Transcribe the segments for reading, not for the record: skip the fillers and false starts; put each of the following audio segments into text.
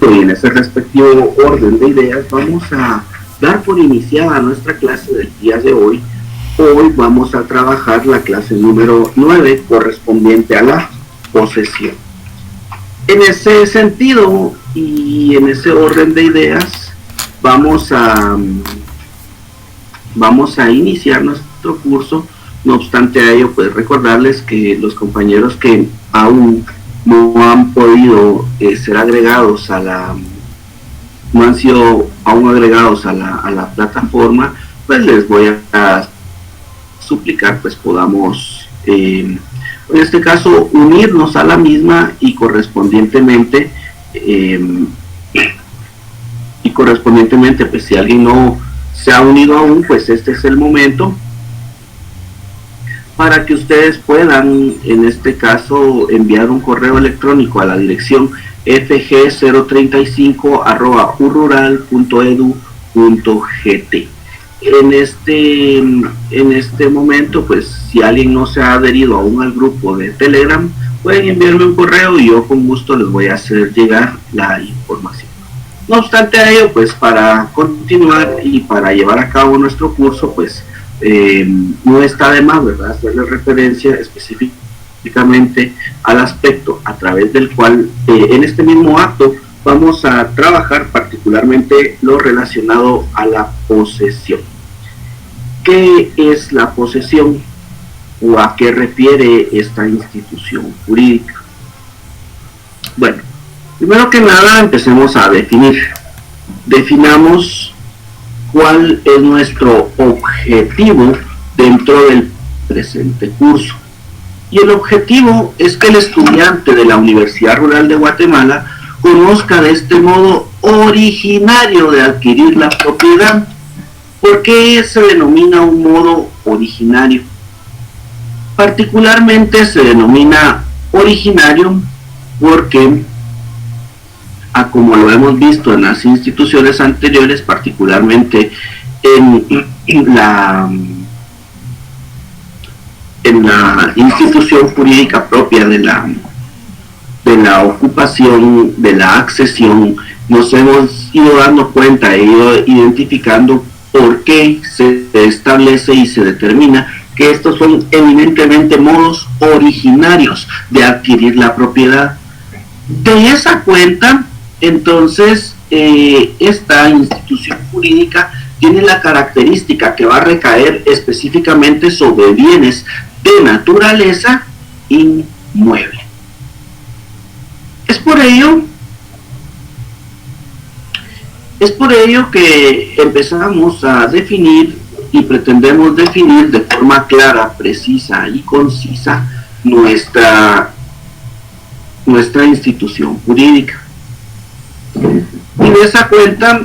y en ese respectivo orden de ideas vamos a dar por iniciada nuestra clase del día de hoy. Hoy vamos a trabajar la clase número 9 correspondiente a la posesión. En ese sentido y en ese orden de ideas vamos a iniciar nuestro curso. No obstante a ello, pues recordarles que los compañeros que aún no han podido ser agregados no han sido aún agregados a la plataforma, pues les voy a suplicar pues podamos en este caso unirnos a la misma y correspondientemente pues si alguien no se ha unido aún, pues este es el momento para que ustedes puedan, en este caso, enviar un correo electrónico a la dirección fg035@urural.edu.gt. En este momento, pues, si alguien no se ha adherido aún al grupo de Telegram, pueden enviarme un correo y yo con gusto les voy a hacer llegar la información. No obstante a ello, pues, para continuar y para llevar a cabo nuestro curso, pues, no está de más, ¿verdad?, hacerle referencia específicamente al aspecto a través del cual en este mismo acto vamos a trabajar particularmente lo relacionado a la posesión. ¿Qué es la posesión o a qué refiere esta institución jurídica? Bueno, primero que nada empecemos a definir. Definamos cuál es nuestro objetivo dentro del presente curso. Y el objetivo es que el estudiante de la Universidad Rural de Guatemala conozca de este modo originario de adquirir la propiedad. ¿Por qué se denomina un modo originario? Particularmente se denomina originario porque, como lo hemos visto en las instituciones anteriores, particularmente en la institución jurídica propia de la ocupación, de la accesión, nos hemos ido dando cuenta, e ido identificando por qué se establece y se determina que estos son eminentemente modos originarios de adquirir la propiedad. De esa cuenta, entonces, esta institución jurídica tiene la característica que va a recaer específicamente sobre bienes de naturaleza inmueble. Es por ello que empezamos a definir y pretendemos definir de forma clara, precisa y concisa nuestra institución jurídica. Y de esa cuenta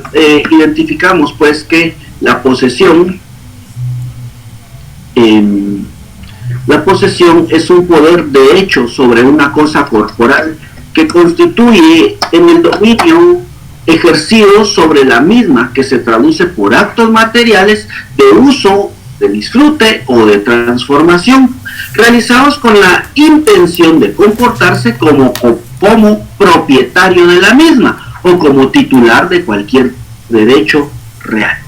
identificamos pues que la posesión es un poder de hecho sobre una cosa corporal que constituye en el dominio ejercido sobre la misma, que se traduce por actos materiales de uso, de disfrute o de transformación, realizados con la intención de comportarse como propietario de la misma o como titular de cualquier derecho real.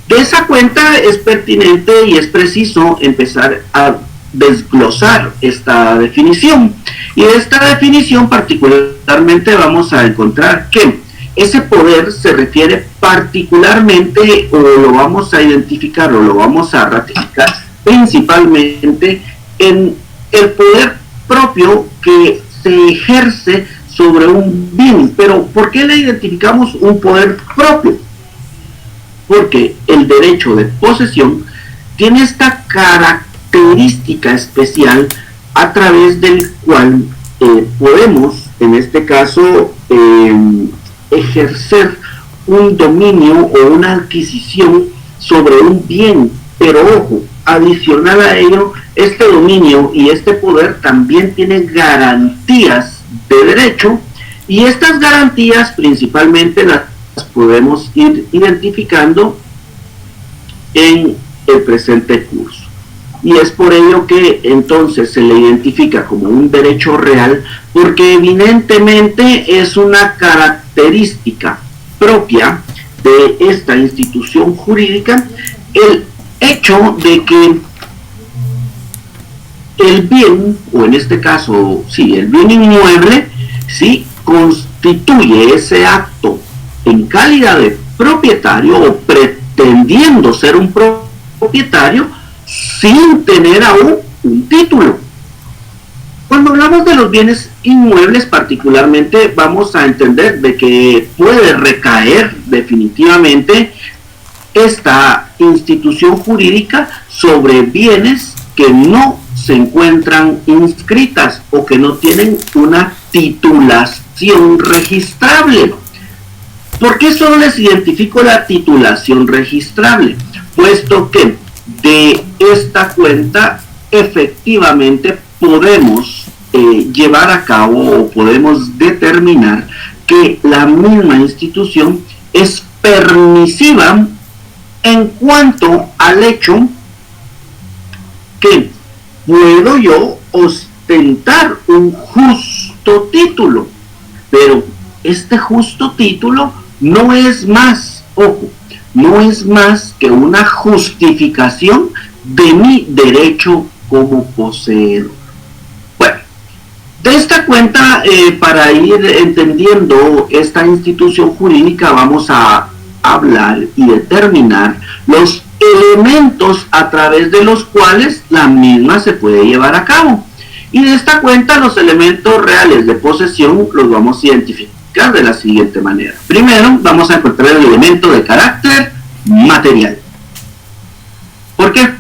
De esa cuenta es pertinente y es preciso empezar a desglosar esta definición, y de esta definición particularmente vamos a encontrar que ese poder se refiere particularmente, o lo vamos a identificar o lo vamos a ratificar principalmente en el poder propio que se ejerce sobre un bien. Pero ¿por qué le identificamos un poder propio? Porque el derecho de posesión tiene esta característica especial a través del cual podemos, en este caso, ejercer un dominio o una adquisición sobre un bien. Pero ojo, adicional a ello, este dominio y este poder también tienen garantías de derecho, y estas garantías principalmente las podemos ir identificando en el presente curso. y es por ello que entonces se le identifica como un derecho real, porque evidentemente es una característica propia de esta institución jurídica el hecho de que el bien, o en este caso, sí, el bien inmueble, sí, constituye ese acto en calidad de propietario o pretendiendo ser un propietario sin tener aún un título. Cuando hablamos de los bienes inmuebles particularmente, vamos a entender de que puede recaer definitivamente esta institución jurídica sobre bienes que no se encuentran inscritas o que no tienen una titulación registrable. ¿Por qué solo les identifico la titulación registrable? Puesto que de esta cuenta efectivamente podemos llevar a cabo o podemos determinar que la misma institución es permisiva en cuanto al hecho que puedo yo ostentar un justo título, pero este justo título no es más, ojo, no es más que una justificación de mi derecho como poseedor. Bueno, de esta cuenta, para ir entendiendo esta institución jurídica, vamos a hablar y determinar los elementos a través de los cuales la misma se puede llevar a cabo. Y de esta cuenta, los elementos reales de posesión los vamos a identificar de la siguiente manera. Primero, vamos a encontrar el elemento de carácter material. ¿Por qué?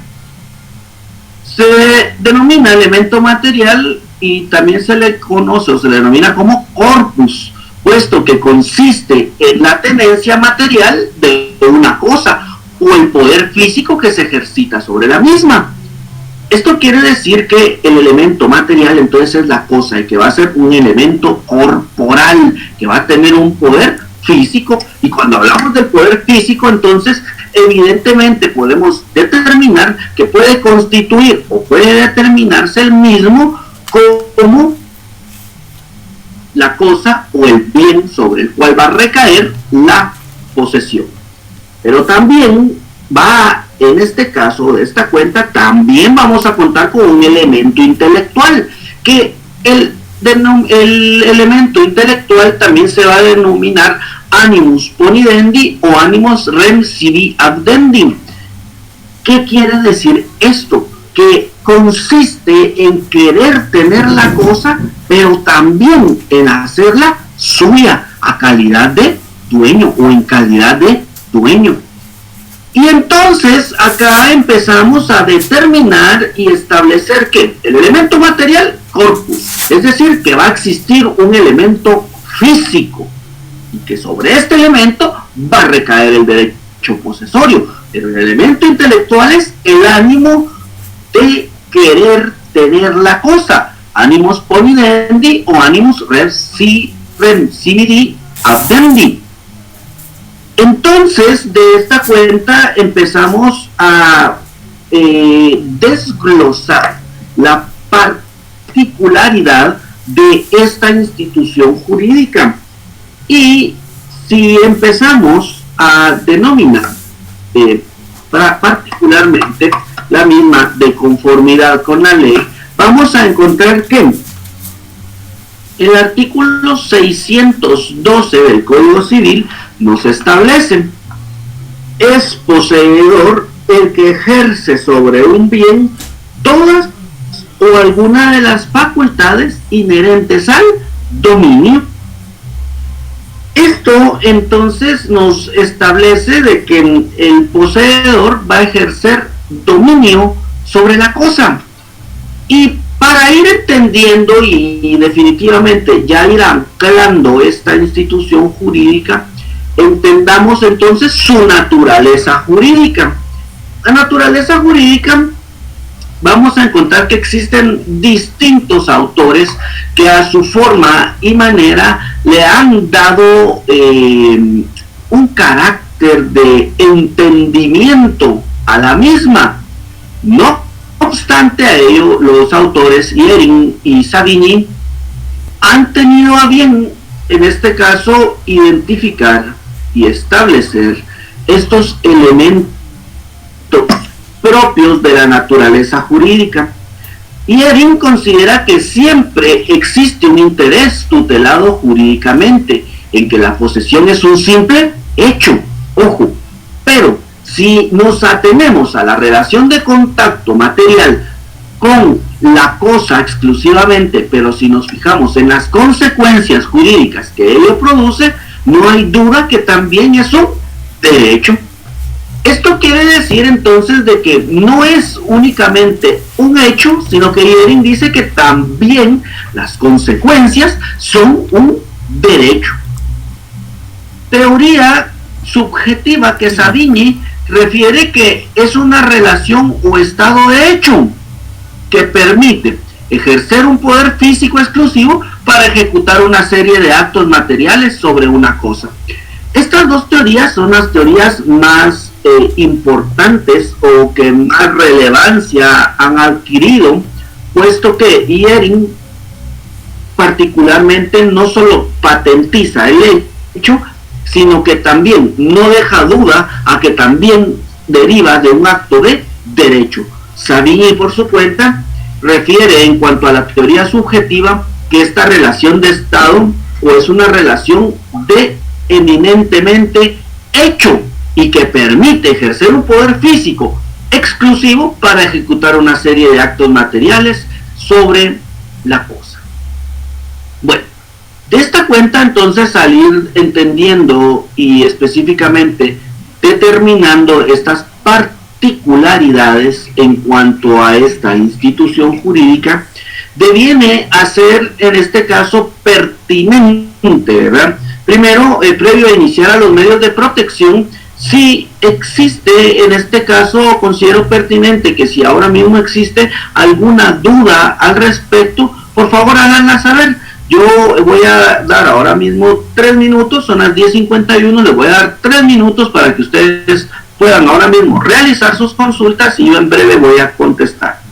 Se denomina elemento material y también se le conoce o se le denomina como corpus, puesto que consiste en la tenencia material de una cosa o el poder físico que se ejercita sobre la misma. Esto quiere decir que el elemento material entonces es la cosa y que va a ser un elemento corporal, que va a tener un poder físico, y cuando hablamos del poder físico entonces evidentemente podemos determinar que puede constituir o puede determinarse el mismo como la cosa o el bien sobre el cual va a recaer la posesión. Pero también va, en este caso de esta cuenta, también vamos a contar con un elemento intelectual, que el elemento intelectual también se va a denominar animus ponidendi o animus rem sibi addendi. ¿Qué quiere decir esto? Que consiste en querer tener la cosa, pero también en hacerla suya a calidad de dueño o en calidad de dueño. Y entonces acá empezamos a determinar y establecer que el elemento material, corpus, es decir, que va a existir un elemento físico y que sobre este elemento va a recaer el derecho posesorio, pero el elemento intelectual es el ánimo de querer tener la cosa, animus ponidendi o animus rem simidi addendi. Entonces, de esta cuenta empezamos a desglosar la particularidad de esta institución jurídica. Y si empezamos a denominar particularmente la misma de conformidad con la ley, vamos a encontrar que el artículo 612 del Código Civil nos establece: es poseedor el que ejerce sobre un bien todas o alguna de las facultades inherentes al dominio. Esto entonces nos establece de que el poseedor va a ejercer dominio sobre la cosa. Y para ir entendiendo y definitivamente ya ir anclando esta institución jurídica, entendamos entonces su naturaleza jurídica. La naturaleza jurídica, vamos a encontrar que existen distintos autores que a su forma y manera le han dado un carácter de entendimiento a la misma. No obstante a ello, los autores Ihering y Savigny han tenido a bien, en este caso, identificar y establecer estos elementos propios de la naturaleza jurídica. Ihering considera que siempre existe un interés tutelado jurídicamente en que la posesión es un simple hecho, ojo, pero si nos atenemos a la relación de contacto material con la cosa exclusivamente, pero si nos fijamos en las consecuencias jurídicas que ello produce, no hay duda que también es un derecho. Esto quiere decir entonces de que no es únicamente un hecho, sino que Ihering dice que también las consecuencias son un derecho. Teoría subjetiva que Savigny refiere que es una relación o estado de hecho que permite ejercer un poder físico exclusivo para ejecutar una serie de actos materiales sobre una cosa. Estas dos teorías son las teorías más importantes o que más relevancia han adquirido, puesto que Ihering particularmente no solo patentiza el hecho, sino que también no deja duda a que también deriva de un acto de derecho. Savigny, por su cuenta, refiere en cuanto a la teoría subjetiva que esta relación de estado o es una relación de eminentemente hecho y que permite ejercer un poder físico exclusivo para ejecutar una serie de actos materiales sobre la cosa. Bueno, de esta cuenta entonces salir entendiendo y específicamente determinando estas particularidades en cuanto a esta institución jurídica, deviene a ser en este caso pertinente, ¿verdad? Primero, previo a iniciar a los medios de protección, si existe en este caso, considero pertinente que si ahora mismo existe alguna duda al respecto, por favor háganla saber. Yo voy a dar ahora mismo 3 minutos, son las 10:51, les voy a dar 3 minutos para que ustedes puedan ahora mismo realizar sus consultas y yo en breve voy a contestar.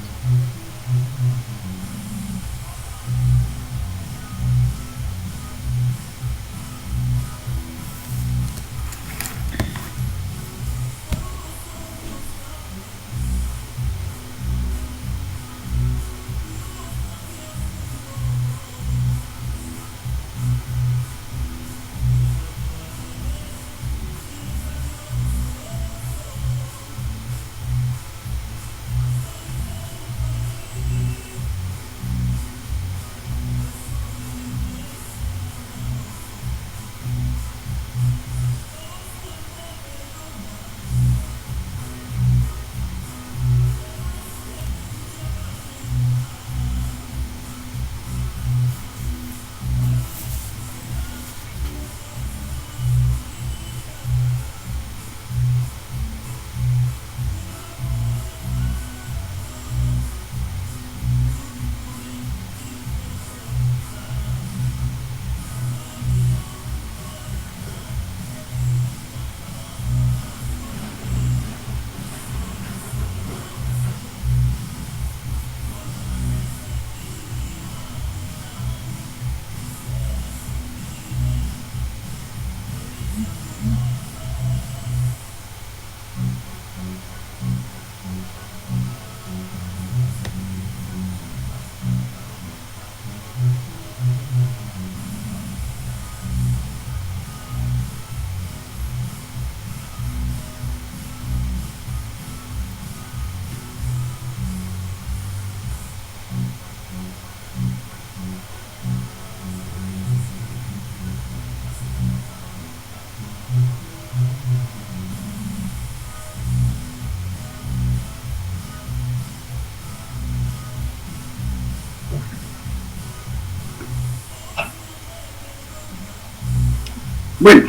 Bueno,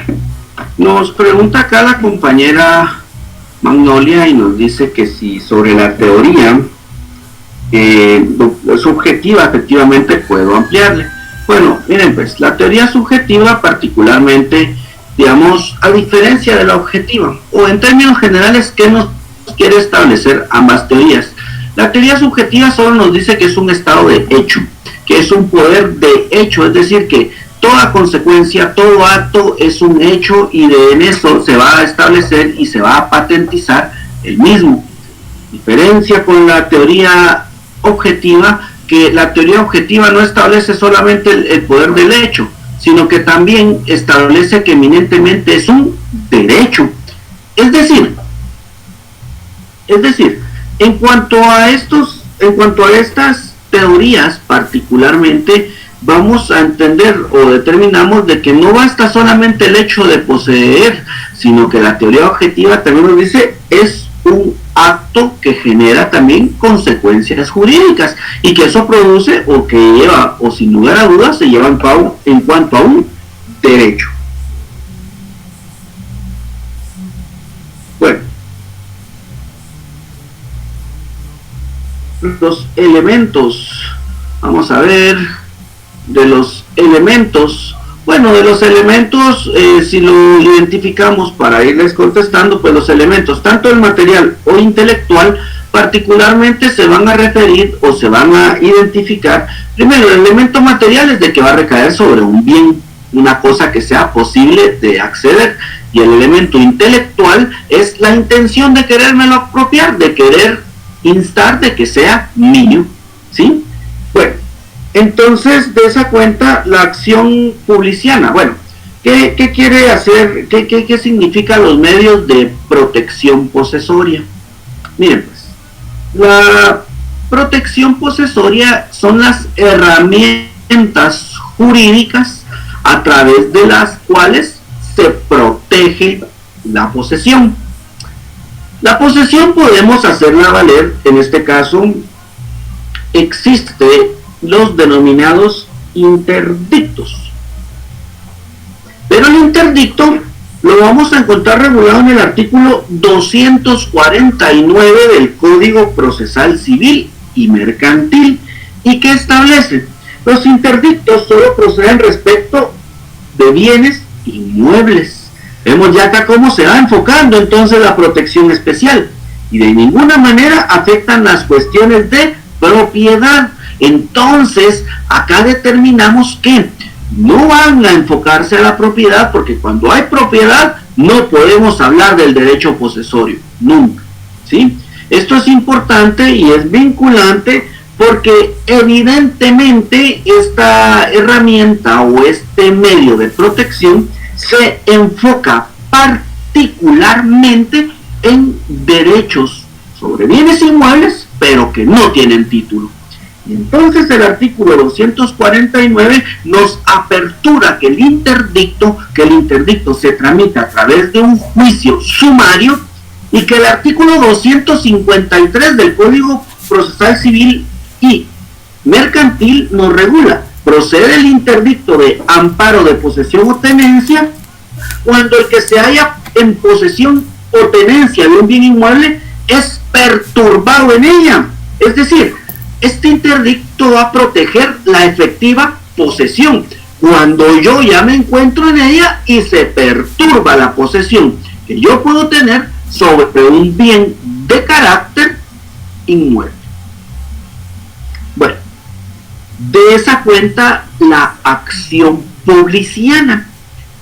nos pregunta acá la compañera Magnolia y nos dice que si sobre la teoría subjetiva efectivamente puedo ampliarle. Bueno, miren pues, la teoría subjetiva particularmente, digamos, a diferencia de la objetiva, o en términos generales, ¿qué nos quiere establecer ambas teorías? La teoría subjetiva solo nos dice que es un estado de hecho, que es un poder de hecho, es decir, que toda consecuencia, todo acto es un hecho y en eso se va a establecer y se va a patentizar el mismo. Diferencia con la teoría objetiva, que la teoría objetiva no establece solamente el poder del hecho, sino que también establece que eminentemente es un derecho. Es decir, en cuanto a estas teorías particularmente, vamos a entender o determinamos de que no basta solamente el hecho de poseer, sino que la teoría objetiva también nos dice es un acto que genera también consecuencias jurídicas y que eso produce o que lleva, o sin lugar a dudas, se lleva en cuanto a un derecho. Bueno, los elementos, vamos a ver, de los elementos, si lo identificamos para irles contestando, pues los elementos, tanto el material o intelectual, particularmente se van a referir o se van a identificar, primero, el elemento material es de que va a recaer sobre un bien, una cosa que sea posible de acceder, y el elemento intelectual es la intención de querérmelo apropiar, de querer instar de que sea mío, ¿sí? Bueno, entonces, de esa cuenta, la acción publiciana, bueno, ¿qué quiere hacer? ¿Qué significa los medios de protección posesoria? Miren, pues, la protección posesoria son las herramientas jurídicas a través de las cuales se protege la posesión. La posesión podemos hacerla valer, en este caso, existe los denominados interdictos. Pero el interdicto lo vamos a encontrar regulado en el artículo 249 del Código Procesal Civil y Mercantil, y que establece: los interdictos solo proceden respecto de bienes inmuebles. Vemos ya acá cómo se va enfocando entonces la protección especial, y de ninguna manera afectan las cuestiones de propiedad. Entonces, acá determinamos que no van a enfocarse a la propiedad, porque cuando hay propiedad no podemos hablar del derecho posesorio, nunca, ¿sí? Esto es importante y es vinculante porque evidentemente esta herramienta o este medio de protección se enfoca particularmente en derechos sobre bienes inmuebles, pero que no tienen título. Y entonces el artículo 249 nos apertura que el interdicto se tramita a través de un juicio sumario, y que el artículo 253 del Código Procesal Civil y Mercantil nos regula: procede el interdicto de amparo de posesión o tenencia cuando el que se halla en posesión o tenencia de un bien inmueble es perturbado en ella. Es decir, este interdicto va a proteger la efectiva posesión cuando yo ya me encuentro en ella y se perturba la posesión que yo puedo tener sobre un bien de carácter inmueble. Bueno, de esa cuenta, la acción publiciana.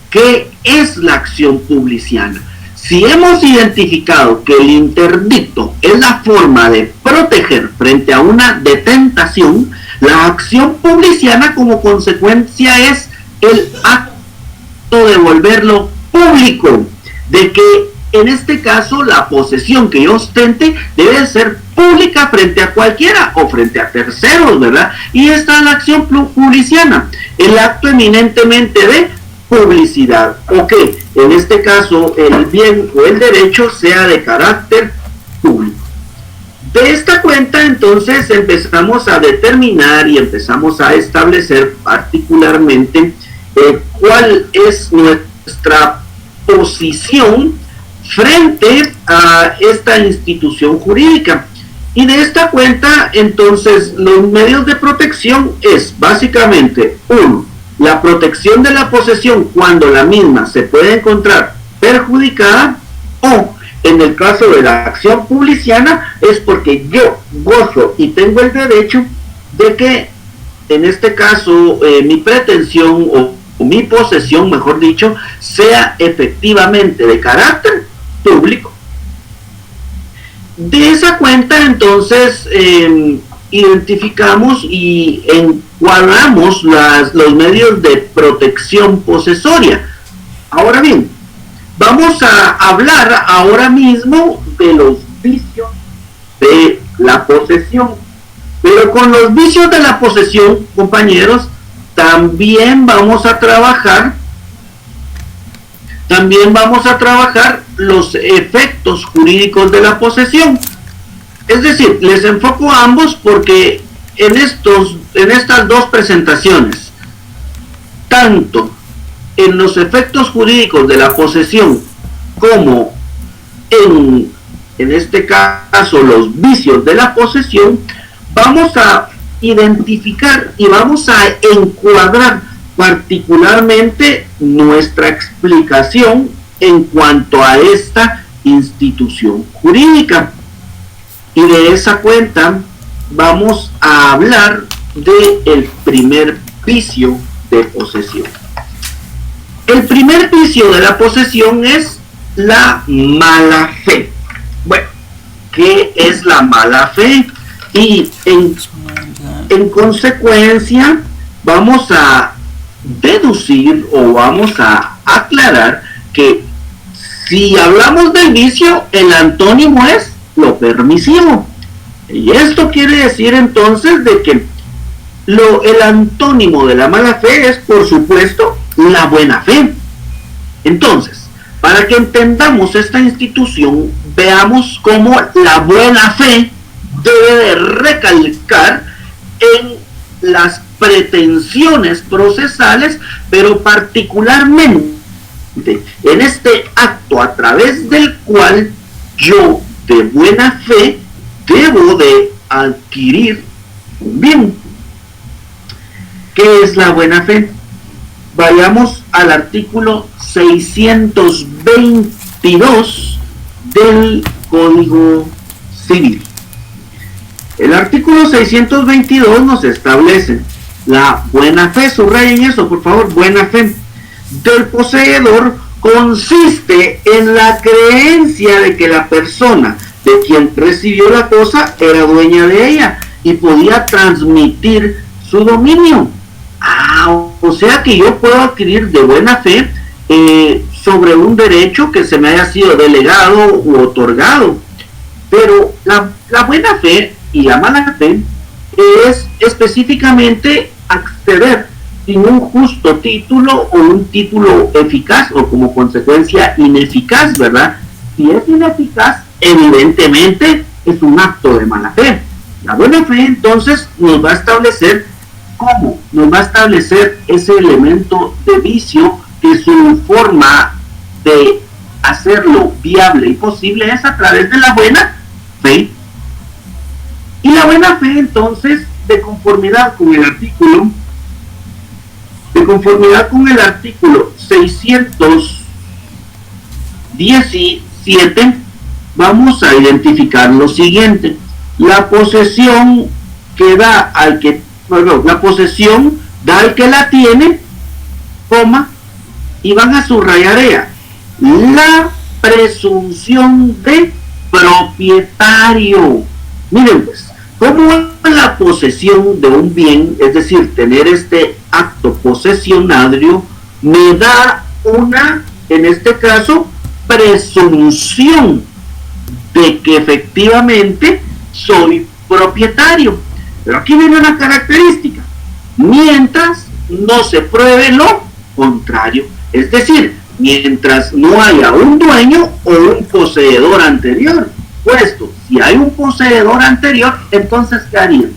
¿Qué es la acción publiciana? Si hemos identificado que el interdicto es la forma de proteger frente a una detentación, la acción publiciana como consecuencia es el acto de volverlo público, de que en este caso la posesión que yo ostente debe ser pública frente a cualquiera o frente a terceros, ¿verdad? Y esta es la acción publiciana, el acto eminentemente de publicidad, o que en este caso el bien o el derecho sea de carácter público. De esta cuenta entonces empezamos a determinar y empezamos a establecer particularmente cuál es nuestra posición frente a esta institución jurídica. Y de esta cuenta entonces los medios de protección es básicamente: uno, la protección de la posesión cuando la misma se puede encontrar perjudicada, o en el caso de la acción publiciana, es porque yo gozo y tengo el derecho de que, en este caso, mi pretensión o mi posesión, mejor dicho, sea efectivamente de carácter público. De esa cuenta, entonces, identificamos y encuadramos los medios de protección posesoria. Ahora bien, vamos a hablar ahora mismo de los vicios de la posesión. Pero con los vicios de la posesión, compañeros, también vamos a trabajar los efectos jurídicos de la posesión. Es decir, les enfoco a ambos porque en estas dos presentaciones, tanto en los efectos jurídicos de la posesión como en este caso los vicios de la posesión, vamos a identificar y vamos a encuadrar particularmente nuestra explicación en cuanto a esta institución jurídica. Y de esa cuenta vamos a hablar del primer vicio de posesión. El primer vicio de la posesión es la mala fe. Bueno, ¿qué es la mala fe? Y en consecuencia vamos a deducir o vamos a aclarar que si hablamos del vicio, el antónimo es lo permisivo. Y esto quiere decir entonces de que el antónimo de la mala fe es, por supuesto, la buena fe. Entonces, para que entendamos esta institución, veamos cómo la buena fe debe de recalcar en las pretensiones procesales, pero particularmente en este acto a través del cual yo de buena fe debo de adquirir un bien. ¿Qué es la buena fe? Vayamos al artículo 622 del Código Civil. El artículo 622 nos establece la buena fe, subrayen eso por favor, buena fe del poseedor consiste en la creencia de que la persona de quien recibió la cosa era dueña de ella y podía transmitir su dominio. O sea que yo puedo adquirir de buena fe sobre un derecho que se me haya sido delegado u otorgado. Pero la buena fe y la mala fe es específicamente acceder sin un justo título o un título eficaz o como consecuencia ineficaz, ¿verdad? Si es ineficaz, evidentemente es un acto de mala fe. La buena fe entonces nos va a establecer cómo, nos va a establecer ese elemento de vicio que su forma de hacerlo viable y posible es a través de la buena fe. Y la buena fe entonces, de conformidad con el artículo 617, vamos a identificar lo siguiente: la posesión que da al que, la posesión da al que la tiene, coma, y van a subrayar ella, la presunción de propietario. Miren pues, como la posesión de un bien, es decir, tener este acto posesionario, me da una, en este caso, presunción de que efectivamente soy propietario. Pero aquí viene una característica: mientras no se pruebe lo contrario, es decir, mientras no haya un dueño o un poseedor anterior. Puesto, si hay un poseedor anterior, entonces ¿qué haría?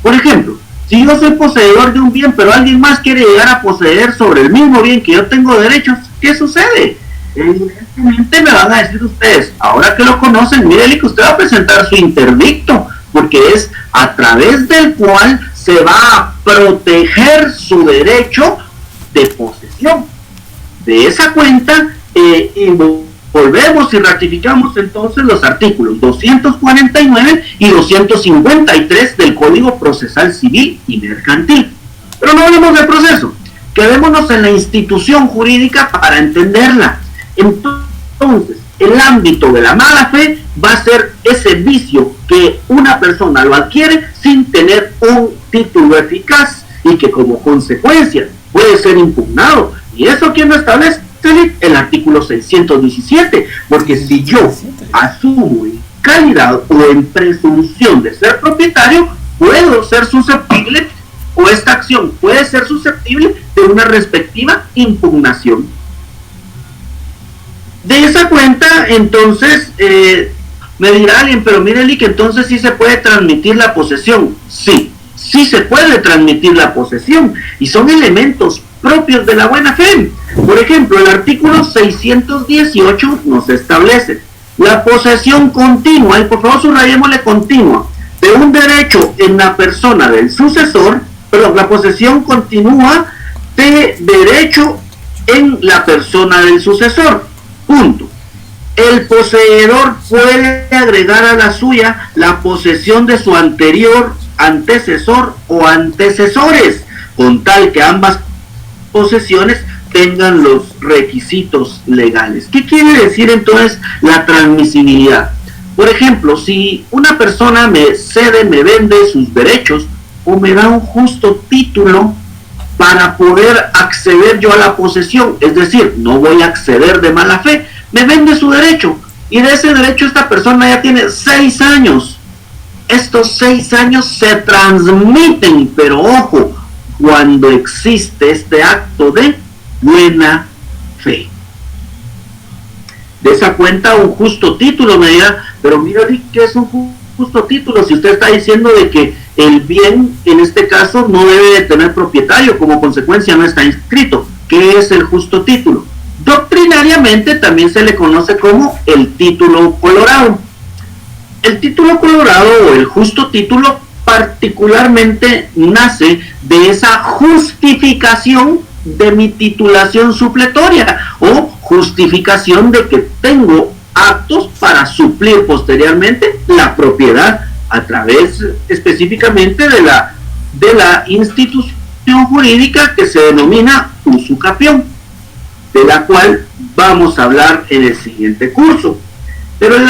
Por ejemplo, si yo soy poseedor de un bien, pero alguien más quiere llegar a poseer sobre el mismo bien que yo tengo derechos, ¿qué sucede? Evidentemente me van a decir ustedes, ahora que lo conocen, mírele que usted va a presentar su interdicto, porque es a través del cual se va a proteger su derecho de posesión. De esa cuenta, volvemos y ratificamos entonces los artículos 249 y 253 del Código Procesal Civil y Mercantil. Pero no hablemos del proceso, quedémonos en la institución jurídica para entenderla. Entonces, el ámbito de la mala fe va a ser ese vicio que una persona lo adquiere sin tener un título eficaz y que como consecuencia puede ser impugnado. ¿Y eso quién lo establece? El artículo 617, porque si yo asumo en calidad o en presunción de ser propietario, puedo ser susceptible, o esta acción puede ser susceptible de una respectiva impugnación. De esa cuenta, entonces, me dirá alguien, pero mire, que entonces sí se puede transmitir la posesión. Sí, sí se puede transmitir la posesión, y son elementos propios de la buena fe. Por ejemplo, el artículo 618 nos establece la posesión continua, y por favor subrayémosle continua, de un derecho en la persona del sucesor, perdón, la posesión continua de derecho en la persona del sucesor. Punto. El poseedor puede agregar a la suya la posesión de su anterior antecesor o antecesores, con tal que ambas posesiones tengan los requisitos legales. ¿Qué quiere decir entonces la transmisibilidad? Por ejemplo, si una persona me cede, me vende sus derechos o me da un justo título para poder acceder yo a la posesión, es decir, no voy a acceder de mala fe, me vende su derecho y de ese derecho esta persona ya tiene 6 años. Estos 6 años se transmiten, pero ojo, cuando existe este acto de buena fe. De esa cuenta, un justo título me dirá, pero mira, ¿qué es un justo título? Si usted está diciendo de que el bien, en este caso, no debe de tener propietario, como consecuencia no está inscrito. ¿Qué es el justo título? Doctrinariamente también se le conoce como el título colorado. El título colorado o el justo título particularmente nace de esa justificación de mi titulación supletoria o justificación de que tengo actos para suplir posteriormente la propiedad a través específicamente de la institución jurídica que se denomina usucapión, de la cual vamos a hablar en el siguiente curso. Pero el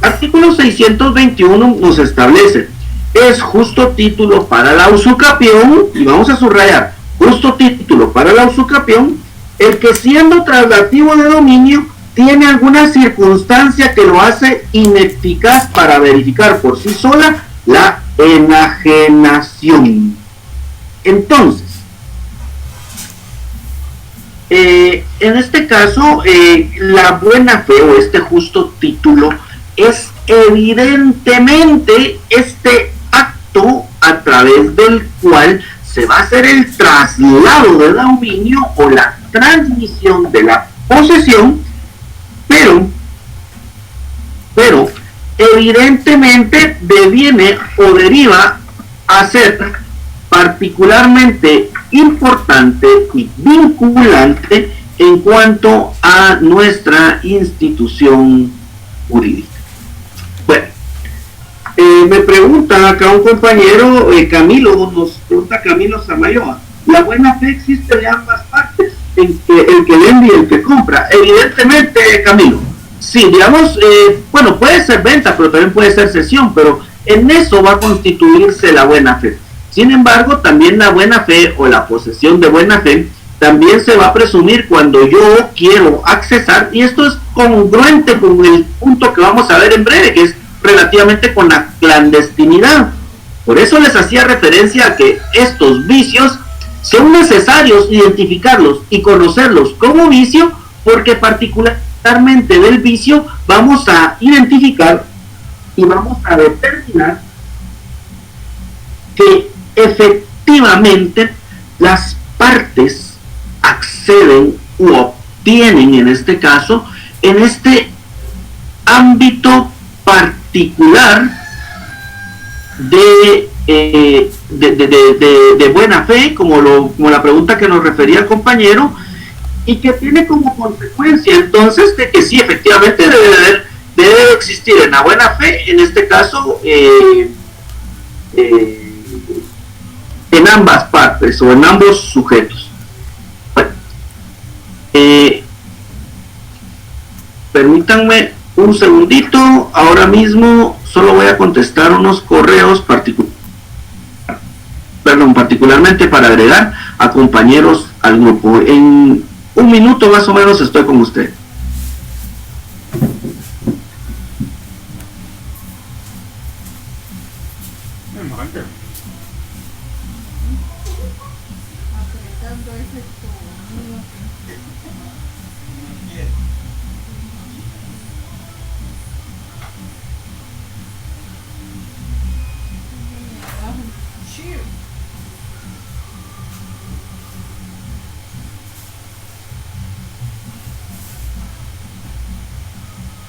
artículo 621 nos establece: es justo título para la usucapión, y vamos a subrayar, justo título para la usucapión, el que siendo traslativo de dominio tiene alguna circunstancia que lo hace ineficaz para verificar por sí sola la enajenación. Entonces, en este caso, la buena fe o este justo título es evidentemente este acto a través del cual se va a hacer el traslado del dominio o la transmisión de la posesión, pero evidentemente deviene o deriva a ser particularmente importante y vinculante en cuanto a nuestra institución jurídica. Bueno, me pregunta acá un compañero, Camilo, nos pregunta Camilo Samayoa, ¿la buena fe existe de ambas partes? El que vende y el que compra. Evidentemente, Camilo, sí, digamos, bueno, puede ser venta, pero también puede ser cesión, pero en eso va a constituirse la buena fe. Sin embargo, también la buena fe o la posesión de buena fe también se va a presumir cuando yo quiero accesar, y esto es congruente con el punto que vamos a ver en breve, que es relativamente con la clandestinidad. Por eso les hacía referencia a que estos vicios son necesarios identificarlos y conocerlos como vicio, porque particularmente del vicio vamos a identificar y vamos a determinar que efectivamente las partes acceden u obtienen, en este caso, en este ámbito particular de buena fe, como la pregunta que nos refería el compañero, y que tiene como consecuencia entonces de que sí, efectivamente debe existir en la buena fe, en este caso, en ambas partes o en ambos sujetos. Bueno, permítanme un segundito, ahora mismo solo voy a contestar unos correos particularmente para agregar a compañeros al grupo. En un minuto más o menos estoy con usted.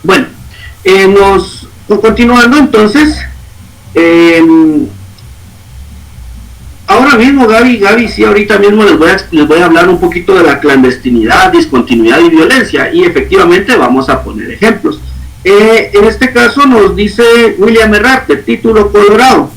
Bueno, continuando entonces, ahora mismo Gaby, sí, ahorita mismo les voy a hablar un poquito de la clandestinidad, discontinuidad y violencia, y efectivamente vamos a poner ejemplos. En este caso nos dice William Herrarte, título colorado.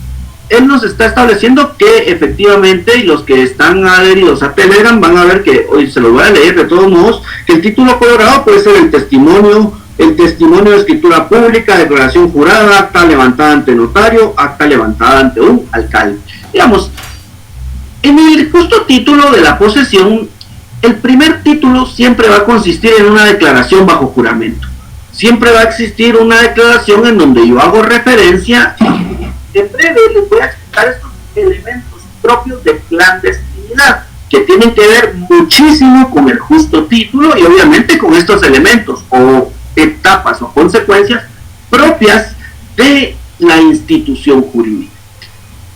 Él nos está estableciendo que efectivamente, y los que están adheridos a Telegram van a ver que, hoy se los voy a leer de todos modos, que el título colorado puede ser el testimonio de escritura pública, declaración jurada, acta levantada ante notario, acta levantada ante un alcalde. Digamos, en el justo título de la posesión, el primer título siempre va a consistir en una declaración bajo juramento. Siempre va a existir una declaración en donde yo hago referencia. En breve les voy a explicar estos elementos propios de clandestinidad, que tienen que ver muchísimo con el justo título y obviamente con estos elementos o etapas o consecuencias propias de la institución jurídica.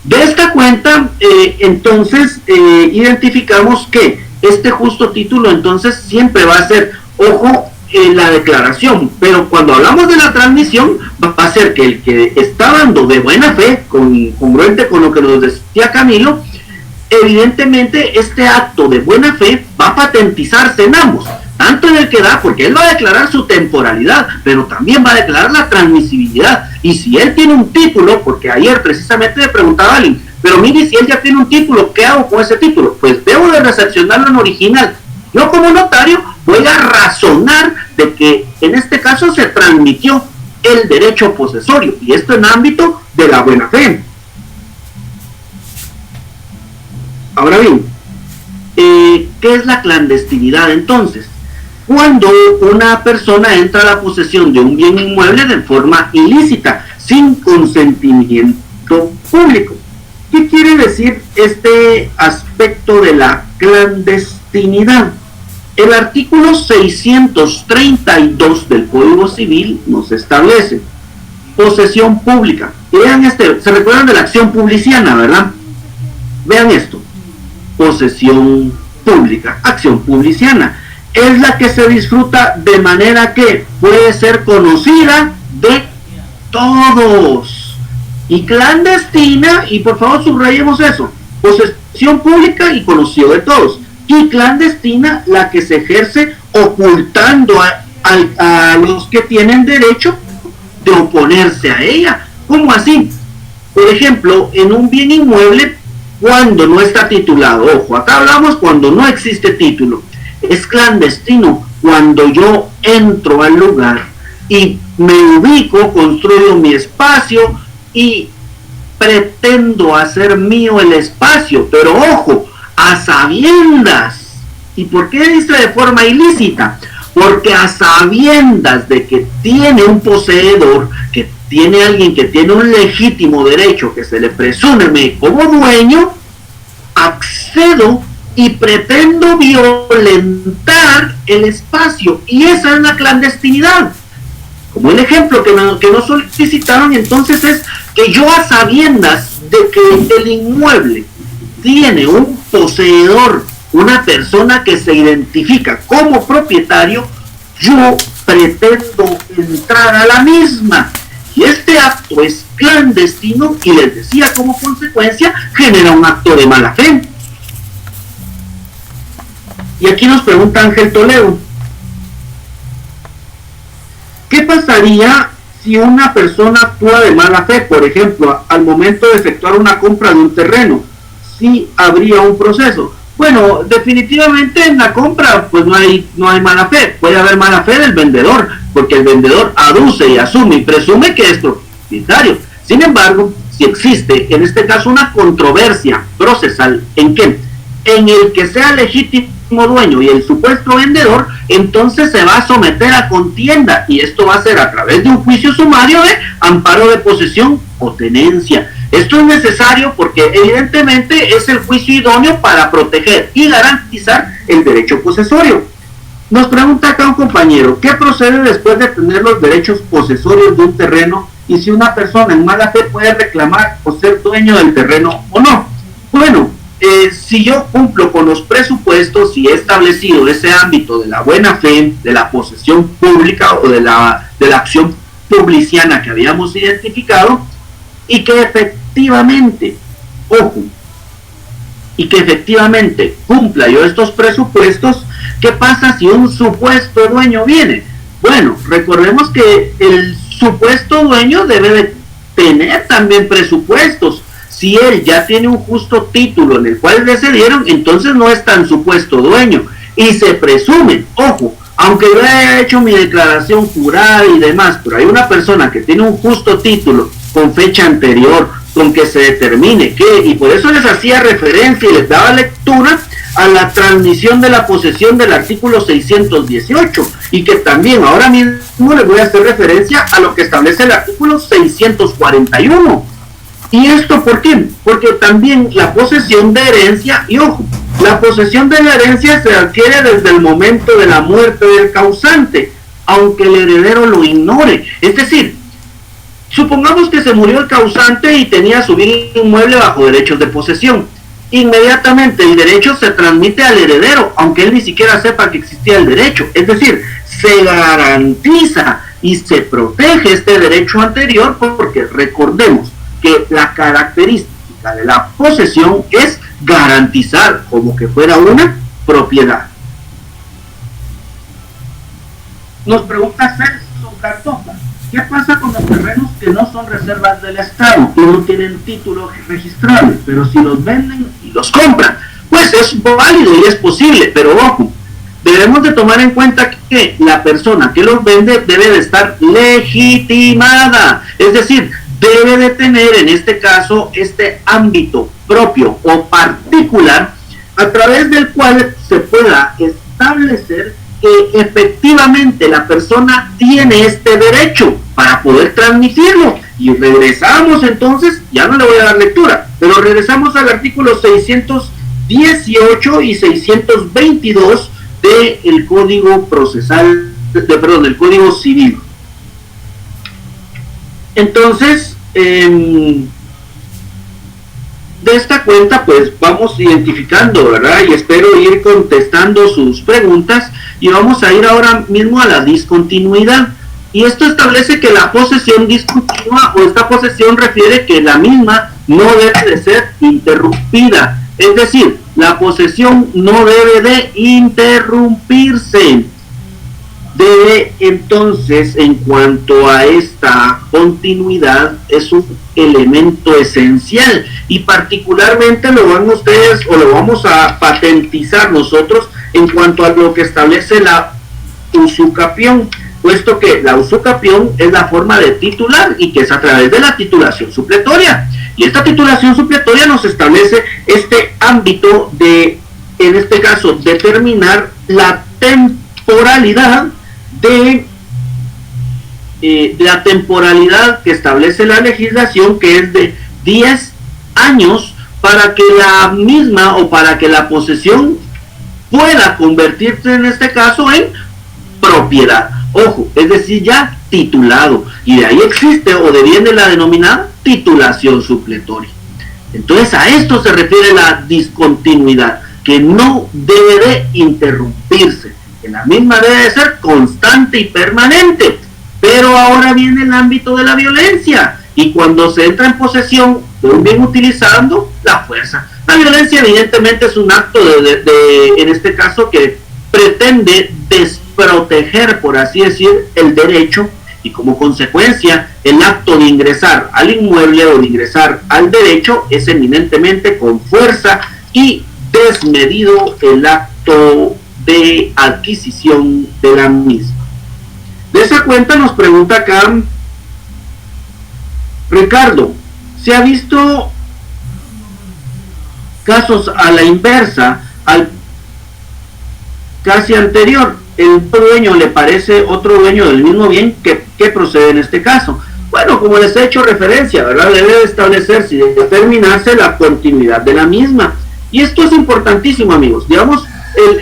De esta cuenta, entonces, identificamos que este justo título entonces siempre va a ser, ojo, la declaración, pero cuando hablamos de la transmisión, va a ser que el que está dando de buena fe, congruente con lo que nos decía Camilo, evidentemente este acto de buena fe va a patentizarse en ambos, tanto en el que da, porque él va a declarar su temporalidad, pero también va a declarar la transmisibilidad. Y si él tiene un título, porque ayer precisamente le preguntaba a alguien, pero mire, si él ya tiene un título, ¿qué hago con ese título? Pues debo de recepcionarlo en original. Yo como notario voy a razonar de que en este caso se transmitió el derecho posesorio, y esto en ámbito de la buena fe. Ahora bien, ¿qué es la clandestinidad entonces? Cuando una persona entra a la posesión de un bien inmueble de forma ilícita, sin consentimiento público. ¿Qué quiere decir este aspecto de la clandestinidad? El artículo 632 del Código Civil nos establece posesión pública. Vean se recuerdan de la acción publiciana, ¿verdad? Vean esto. Posesión pública, acción publiciana. Es la que se disfruta de manera que puede ser conocida de todos. Y clandestina, y por favor subrayemos eso, posesión pública y conocido de todos. Y clandestina, la que se ejerce ocultando a los que tienen derecho de oponerse a ella. ¿Cómo así? Por ejemplo, en un bien inmueble, cuando no está titulado, ojo, acá hablamos cuando no existe título. Es clandestino cuando yo entro al lugar y me ubico, construyo mi espacio y pretendo hacer mío el espacio, pero ojo, a sabiendas. ¿Y por qué dice de forma ilícita? Porque a sabiendas de que tiene un poseedor, que tiene alguien que tiene un legítimo derecho que se le presume como dueño, accedo y pretendo violentar el espacio, y esa es la clandestinidad. Como el ejemplo que nos solicitaron entonces es que yo, a sabiendas de que el inmueble tiene un poseedor, una persona que se identifica como propietario, yo pretendo entrar a la misma, y este acto es clandestino y les decía como consecuencia genera un acto de mala fe. Y aquí nos pregunta Ángel Toledo, ¿qué pasaría si una persona actúa de mala fe, por ejemplo, al momento de efectuar una compra de un terreno? ¿Sí habría un proceso? Bueno, definitivamente en la compra pues no hay mala fe. Puede haber mala fe del vendedor, porque el vendedor aduce y asume y presume que es propietario. Sin embargo, si existe en este caso una controversia procesal en el que sea legítimo dueño y el supuesto vendedor, entonces se va a someter a contienda, y esto va a ser a través de un juicio sumario de amparo de posesión o tenencia. Esto es necesario porque evidentemente es el juicio idóneo para proteger y garantizar el derecho posesorio. Nos pregunta acá un compañero, ¿qué procede después de tener los derechos posesorios de un terreno y si una persona en mala fe puede reclamar o ser dueño del terreno o no? Bueno, si yo cumplo con los presupuestos y he establecido ese ámbito de la buena fe, de la posesión pública o de la acción publiciana que habíamos identificado, y que efectivamente, cumpla yo estos presupuestos, ¿qué pasa si un supuesto dueño viene? Bueno, recordemos que el supuesto dueño debe de tener también presupuestos. Si él ya tiene un justo título en el cual le cedieron, entonces no es tan supuesto dueño. Y se presume, aunque yo haya hecho mi declaración jurada y demás, pero hay una persona que tiene un justo título con fecha anterior, con que se determine que, y por eso les hacía referencia y les daba lectura a la transmisión de la posesión del artículo 618, y que también ahora mismo les voy a hacer referencia a lo que establece el artículo 641. ¿Y esto por qué? Porque también la posesión de herencia, y la posesión de la herencia se adquiere desde el momento de la muerte del causante, aunque el heredero lo ignore. Es decir, supongamos que se murió el causante y tenía su bien inmueble bajo derechos de posesión. Inmediatamente el derecho se transmite al heredero, aunque él ni siquiera sepa que existía el derecho. Es decir, se garantiza y se protege este derecho anterior, porque recordemos que la característica de la posesión es garantizar como que fuera una propiedad. Nos pregunta Celso Cartofa, ¿qué pasa con los terrenos que no son reservas del Estado y no tienen título registrable, pero si los venden y los compran? Pues es válido y es posible, pero debemos de tomar en cuenta que la persona que los vende debe de estar legitimada, es decir, debe de tener en este caso este ámbito propio o particular a través del cual se pueda establecer que efectivamente la persona tiene este derecho para poder transmitirlo. Y regresamos entonces, ya no le voy a dar lectura, pero regresamos al artículo 618 y 622 del Código Procesal, del Código Civil. Entonces, de esta cuenta pues vamos identificando, ¿verdad? Y espero ir contestando sus preguntas, y vamos a ir ahora mismo a la discontinuidad. Y esto establece que la posesión discontinua, o esta posesión refiere que la misma no debe de ser interrumpida, es decir, la posesión no debe de interrumpirse. Debe entonces, en cuanto a esta continuidad, es un elemento esencial, y particularmente lo van ustedes, o lo vamos a patentizar nosotros en cuanto a lo que establece la usucapión, puesto que la usucapión es la forma de titular y que es a través de la titulación supletoria, y esta titulación supletoria nos establece este ámbito de, en este caso, determinar la temporalidad de la temporalidad que establece la legislación, que es de 10 años, para que la misma, o para que la posesión pueda convertirse en este caso en propiedad, es decir, ya titulado, y de ahí existe o deviene la denominada titulación supletoria. Entonces a esto se refiere la discontinuidad, que no debe de interrumpirse, que la misma debe de ser constante y permanente. Pero ahora viene el ámbito de la violencia, y cuando se entra en posesión de un bien utilizando la fuerza. La violencia evidentemente es un acto en este caso, que pretende desproteger, por así decir, el derecho, y como consecuencia el acto de ingresar al inmueble o de ingresar al derecho es eminentemente con fuerza y desmedido el acto de adquisición de la misma. De esa cuenta nos pregunta acá Ricardo, ¿se ha visto casos a la inversa, al casi anterior? El dueño le parece otro dueño del mismo bien, ¿qué procede en este caso? Bueno, como les he hecho referencia, ¿verdad? Debe establecerse y determinarse la continuidad de la misma. Y esto es importantísimo, amigos. Digamos,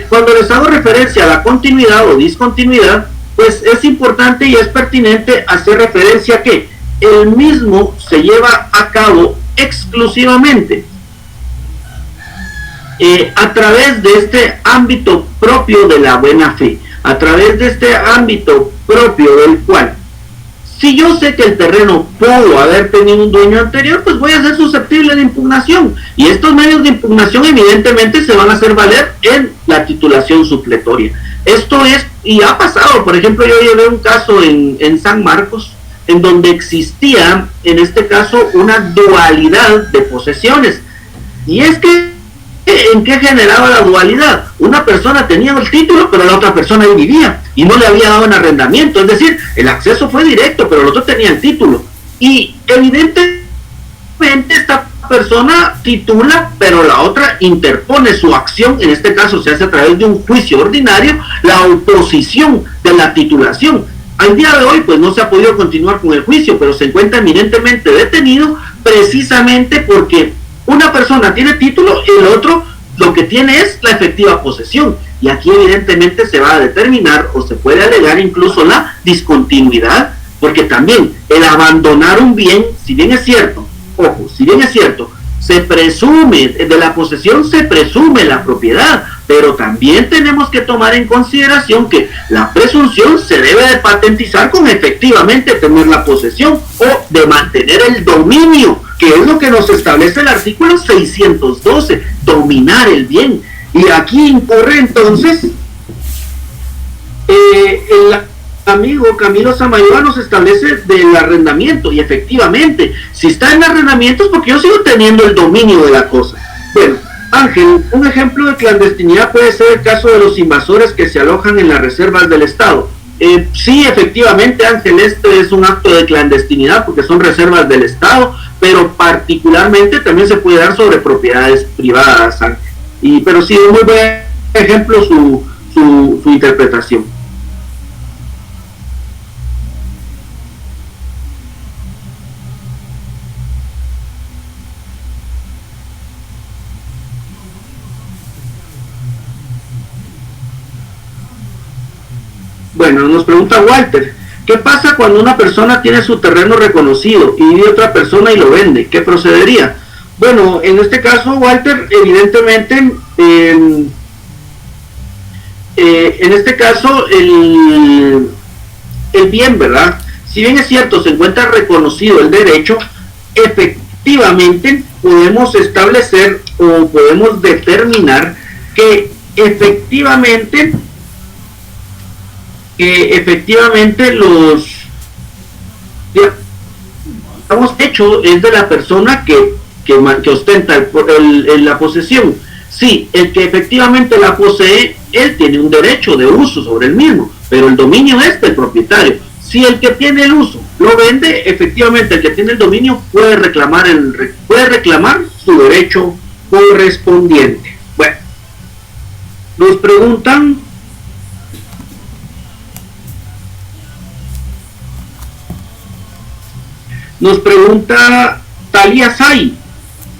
cuando les hago referencia a la continuidad o discontinuidad, pues es importante y es pertinente hacer referencia a que el mismo se lleva a cabo exclusivamente a través de este ámbito propio de la buena fe, a través de este ámbito propio del cual, si yo sé que el terreno pudo haber tenido un dueño anterior, pues voy a ser susceptible de impugnación, y estos medios de impugnación evidentemente se van a hacer valer en la titulación supletoria. Esto es, y ha pasado, por ejemplo, yo llevé un caso en San Marcos, en donde existía, en este caso, una dualidad de posesiones, y es que ¿en qué generaba la dualidad? Una persona tenía el título, pero la otra persona ahí vivía y no le había dado un arrendamiento, es decir, el acceso fue directo, pero el otro tenía el título, y evidentemente esta persona titula, pero la otra interpone su acción. En este caso se hace a través de un juicio ordinario la oposición de la titulación. Al día de hoy pues no se ha podido continuar con el juicio, pero se encuentra eminentemente detenido precisamente porque una persona tiene título y el otro lo que tiene es la efectiva posesión, y aquí evidentemente se va a determinar o se puede alegar incluso la discontinuidad, porque también el abandonar un bien, si bien es cierto, ojo, si bien es cierto, se presume, de la posesión se presume la propiedad, pero también tenemos que tomar en consideración que la presunción se debe de patentizar con efectivamente tener la posesión o de mantener el dominio, que es lo que nos establece el artículo 612, dominar el bien. Y aquí incurre entonces el amigo Camilo Samayoa nos establece del arrendamiento, y efectivamente, si está en arrendamiento es porque yo sigo teniendo el dominio de la cosa. Bueno, Ángel, un ejemplo de clandestinidad puede ser el caso de los invasores que se alojan en las reservas del Estado. Sí, efectivamente, Ángel, este es un acto de clandestinidad porque son reservas del Estado, pero particularmente también se puede dar sobre propiedades privadas, Ángel. Pero sí, es muy buen ejemplo su interpretación. Bueno, nos pregunta Walter, ¿qué pasa cuando una persona tiene su terreno reconocido y vive otra persona y lo vende? ¿Qué procedería? Bueno, en este caso, Walter, evidentemente, en este caso, el bien, ¿verdad? Si bien es cierto, se encuentra reconocido el derecho, efectivamente podemos establecer o podemos determinar que efectivamente los digamos, hecho es de la persona que ostenta la posesión. Sí, el que efectivamente la posee, él tiene un derecho de uso sobre el mismo, pero el dominio es del propietario. Si el que tiene el uso lo vende, efectivamente el que tiene el dominio puede reclamar su derecho correspondiente. Bueno, nos preguntan, Talia Say,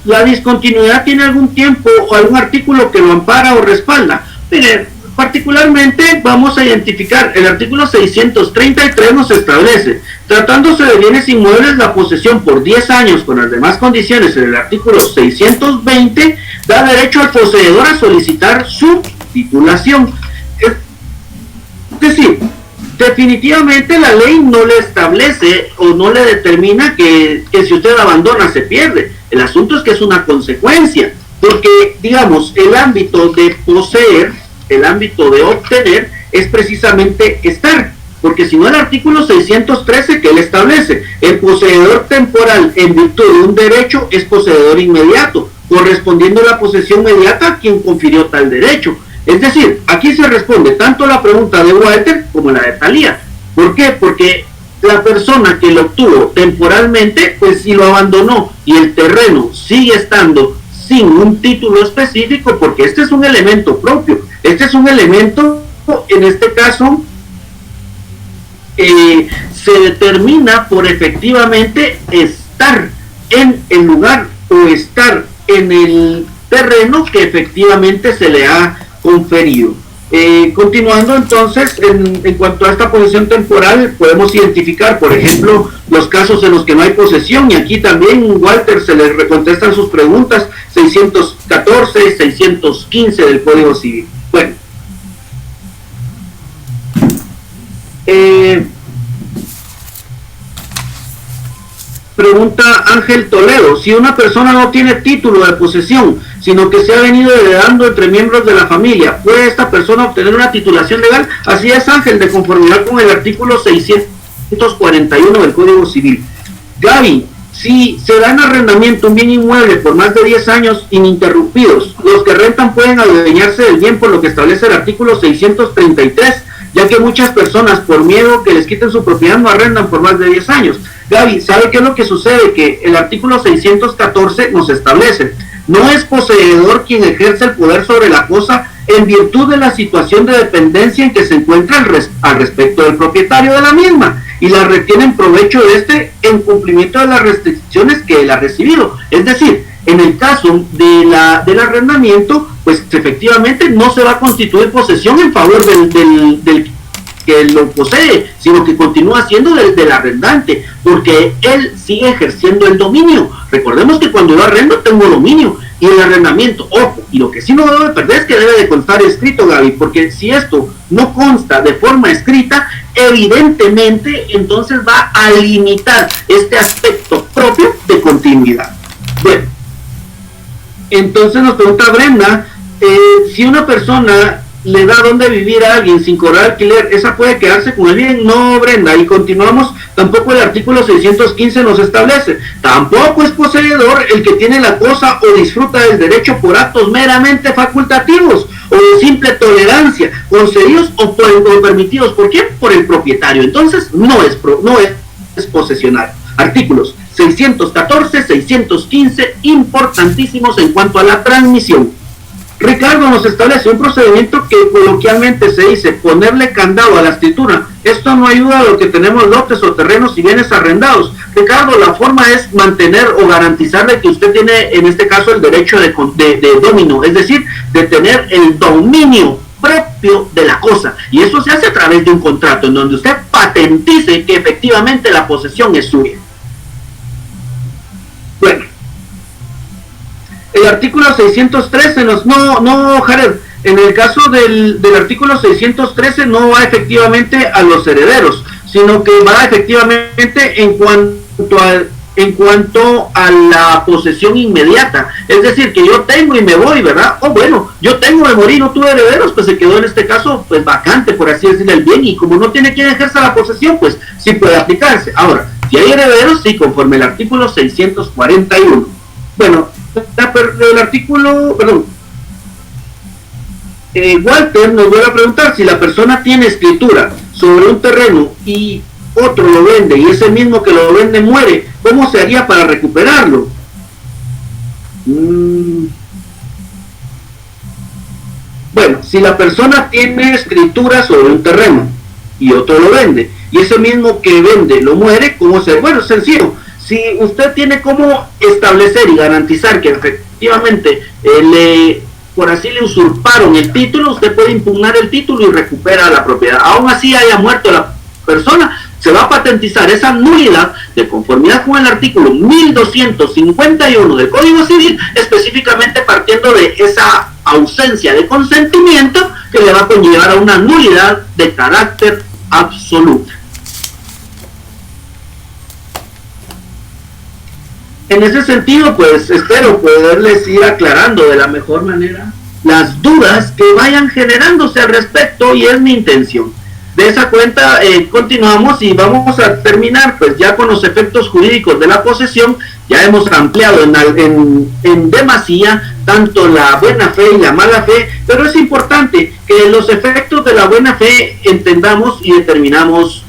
¿la discontinuidad tiene algún tiempo o algún artículo que lo ampara o respalda? Mire, particularmente vamos a identificar, el artículo 633 nos establece, tratándose de bienes inmuebles, la posesión por 10 años con las demás condiciones en el artículo 620 da derecho al poseedor a solicitar su titulación. Es decir, definitivamente la ley no le establece o no le determina que si usted abandona se pierde. El asunto es que es una consecuencia. porque, digamos, el ámbito de poseer, el ámbito de obtener, es precisamente estar, porque si no el artículo 613 que él establece, el poseedor temporal en virtud de un derecho es poseedor inmediato, correspondiendo la posesión inmediata a quien confirió tal derecho. Es decir, aquí se responde tanto la pregunta de Walter como la de Talía. ¿Por qué? Porque la persona que lo obtuvo temporalmente, pues si lo abandonó y el terreno sigue estando sin un título específico, porque este es un elemento propio, este es un elemento, en este caso, se determina por efectivamente estar en el lugar o estar en el terreno que efectivamente se le ha conferido. Continuando entonces, en cuanto a esta posesión temporal, podemos identificar, por ejemplo, los casos en los que no hay posesión, y aquí también Walter se le contestan sus preguntas, 614 y 615 del Código Civil. Bueno, pregunta Ángel Toledo, si una persona no tiene título de posesión, sino que se ha venido heredando entre miembros de la familia, ¿puede esta persona obtener una titulación legal? Así es, Ángel, de conformidad con el artículo 641 del Código Civil. Gaby, si se da en arrendamiento un bien inmueble por más de 10 años ininterrumpidos, los que rentan pueden adueñarse del bien por lo que establece el artículo 633, ya que muchas personas, por miedo que les quiten su propiedad, no arrendan por más de 10 años. Gaby, ¿sabe qué es lo que sucede? Que el artículo 614 nos establece, no es poseedor quien ejerce el poder sobre la cosa en virtud de la situación de dependencia en que se encuentra al respecto del propietario de la misma, y la retiene en provecho de este en cumplimiento de las restricciones que él ha recibido. Es decir, en el caso del arrendamiento, pues efectivamente no se va a constituir posesión en favor del que lo posee, sino que continúa siendo del arrendante, porque él sigue ejerciendo el dominio. Recordemos que cuando yo arrendo tengo dominio, y el arrendamiento, ojo, y lo que sí no debe perder es que debe de constar escrito, Gaby, porque si esto no consta de forma escrita, evidentemente entonces va a limitar este aspecto propio de continuidad. Bueno, entonces nos pregunta Brenda, si una persona le da donde vivir a alguien sin cobrar alquiler, ¿esa puede quedarse con el bien? No, Brenda, y continuamos, tampoco el artículo 615 nos establece, tampoco es poseedor el que tiene la cosa o disfruta del derecho por actos meramente facultativos o de simple tolerancia, concedidos o permitidos. ¿Por quién? Por el propietario. Entonces no es posesionario. Artículos 614, 615, importantísimos en cuanto a la transmisión. Ricardo nos establece un procedimiento que coloquialmente se dice ponerle candado a la escritura. Esto no ayuda a lo que tenemos lotes o terrenos y bienes arrendados. Ricardo, la forma es mantener o garantizarle que usted tiene, en este caso, el derecho de dominio, es decir, de tener el dominio propio de la cosa. Y eso se hace a través de un contrato en donde usted patentice que efectivamente la posesión es suya. Bueno. El artículo 613 no, Jared, en el caso del artículo 613 no va efectivamente a los herederos, sino que va efectivamente en cuanto a la posesión inmediata. Es decir, que yo tengo y me voy, ¿verdad? O bueno, yo tengo, me morí, no tuve herederos, pues se quedó en este caso pues vacante, por así decirlo, el bien, y como no tiene quien ejerza la posesión, pues sí puede aplicarse. Ahora, si hay herederos, sí, conforme el artículo 641. Bueno, el artículo, Walter nos vuelve a preguntar, si la persona tiene escritura sobre un terreno y otro lo vende y ese mismo que lo vende muere, ¿cómo se haría para recuperarlo? Bueno, si la persona tiene escritura sobre un terreno y otro lo vende y ese mismo que vende lo muere, ¿cómo se haría? Bueno, sencillo. Si usted tiene cómo establecer y garantizar que efectivamente por así le usurparon el título, usted puede impugnar el título y recupera la propiedad. Aún así haya muerto la persona, se va a patentizar esa nulidad de conformidad con el artículo 1251 del Código Civil, específicamente partiendo de esa ausencia de consentimiento que le va a conllevar a una nulidad de carácter absoluto. En ese sentido, pues espero poderles ir aclarando de la mejor manera las dudas que vayan generándose al respecto, y es mi intención. De esa cuenta continuamos y vamos a terminar pues ya con los efectos jurídicos de la posesión. Ya hemos ampliado en demasía tanto la buena fe y la mala fe, pero es importante que los efectos de la buena fe entendamos y determinemos